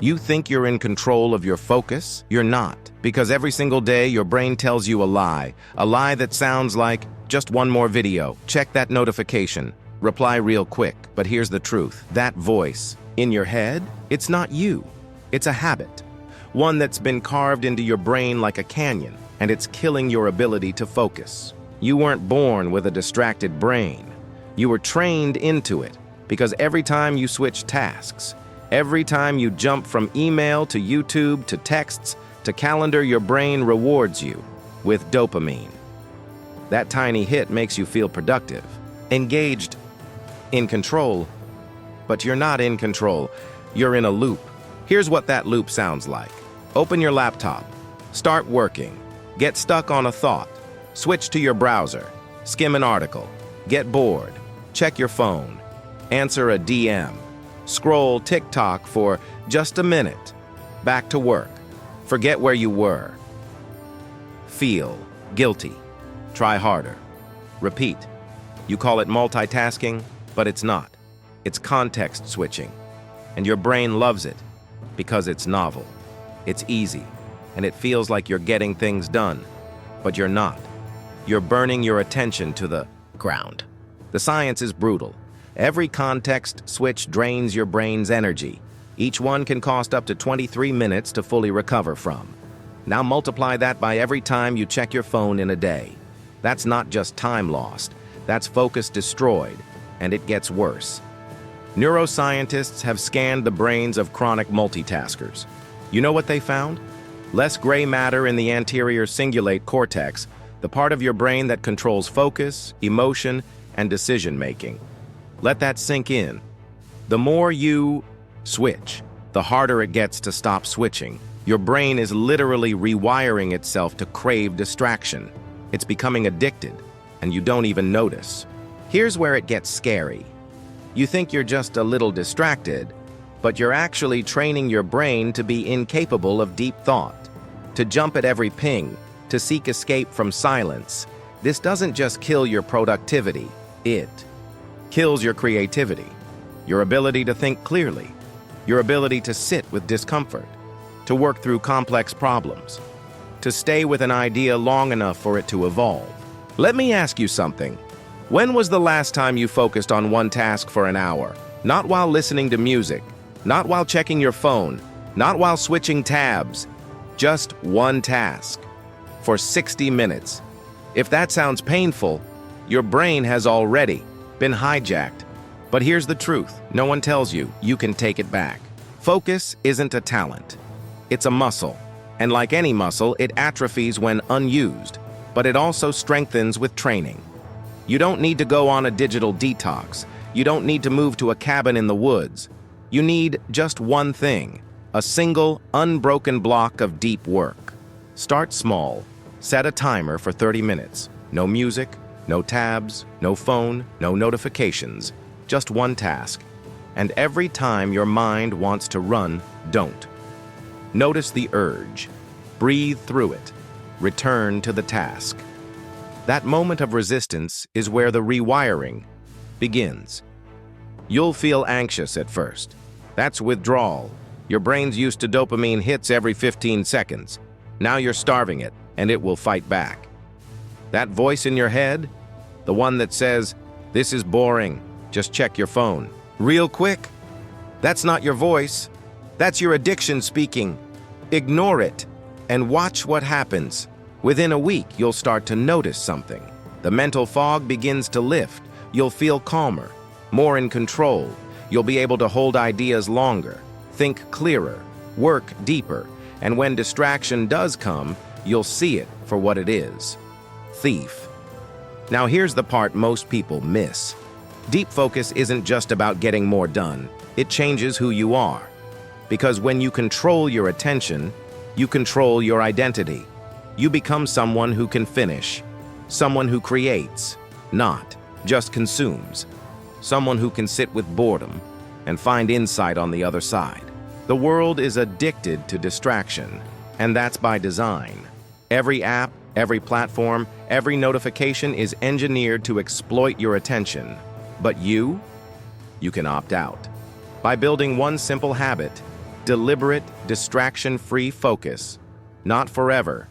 You think you're in control of your focus? You're not, because every single day your brain tells you a lie that sounds like, just one more video, check that notification, reply real quick. But here's the truth. That voice in your head, it's not you. It's a habit, one that's been carved into your brain like a canyon, and it's killing your ability to focus. You weren't born with a distracted brain. You were trained into it, because every time you switch tasks, every time you jump from email to YouTube to texts to calendar, your brain rewards you with dopamine. That tiny hit makes you feel productive, engaged, in control. But you're not in control. You're in a loop. Here's what that loop sounds like. Open your laptop. Start working. Get stuck on a thought. Switch to your browser. Skim an article. Get bored. Check your phone. Answer a DM. Scroll TikTok for just a minute. Back to work. Forget where you were. Feel guilty. Try harder. Repeat. You call it multitasking, but it's not. It's context switching. And your brain loves it because it's novel. It's easy, and it feels like you're getting things done. But you're not. You're burning your attention to the ground. The science is brutal. Every context switch drains your brain's energy. Each one can cost up to 23 minutes to fully recover from. Now multiply that by every time you check your phone in a day. That's not just time lost. That's focus destroyed, and it gets worse. Neuroscientists have scanned the brains of chronic multitaskers. You know what they found? Less gray matter in the anterior cingulate cortex, the part of your brain that controls focus, emotion, and decision-making. Let that sink in. The more you switch, the harder it gets to stop switching. Your brain is literally rewiring itself to crave distraction. It's becoming addicted, and you don't even notice. Here's where it gets scary. You think you're just a little distracted, but you're actually training your brain to be incapable of deep thought, to jump at every ping, to seek escape from silence. This doesn't just kill your productivity, it kills your creativity, your ability to think clearly, your ability to sit with discomfort, to work through complex problems, to stay with an idea long enough for it to evolve. Let me ask you something. When was the last time you focused on one task for an hour? Not while listening to music, not while checking your phone, not while switching tabs, just one task for 60 minutes. If that sounds painful, your brain has already been hijacked. But here's the truth. No one tells you you can take it back. Focus isn't a talent. It's a muscle. And like any muscle, it atrophies when unused, but it also strengthens with training. You don't need to go on a digital detox. You don't need to move to a cabin in the woods. You need just one thing, a single, unbroken block of deep work. Start small. Set a timer for 30 minutes. No music, no tabs, no phone, no notifications. Just one task. And every time your mind wants to run, don't. Notice the urge. Breathe through it. Return to the task. That moment of resistance is where the rewiring begins. You'll feel anxious at first. That's withdrawal. Your brain's used to dopamine hits every 15 seconds. Now you're starving it, and it will fight back. That voice in your head, the one that says, "This is boring, just check your phone," real quick, that's not your voice. That's your addiction speaking. Ignore it and watch what happens. Within a week, you'll start to notice something. The mental fog begins to lift. You'll feel calmer, more in control. You'll be able to hold ideas longer, think clearer, work deeper, and when distraction does come, you'll see it for what it is. Thief. Now here's the part most people miss. Deep focus isn't just about getting more done. It changes who you are. Because when you control your attention, you control your identity. You become someone who can finish, someone who creates, not just consumes, someone who can sit with boredom and find insight on the other side. The world is addicted to distraction, and that's by design. Every app, every platform, every notification is engineered to exploit your attention. But you can opt out. By building one simple habit, deliberate, distraction-free focus. Not forever,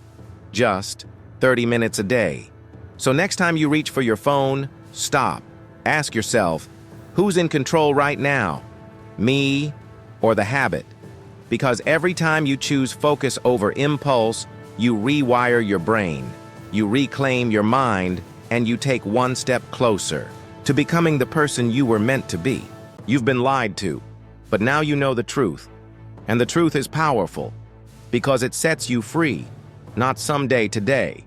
just 30 minutes a day. So next time you reach for your phone, stop. Ask yourself, who's in control right now? Me or the habit? Because every time you choose focus over impulse, you rewire your brain, you reclaim your mind, and you take one step closer to becoming the person you were meant to be. You've been lied to, but now you know the truth. And the truth is powerful, because it sets you free, not someday today,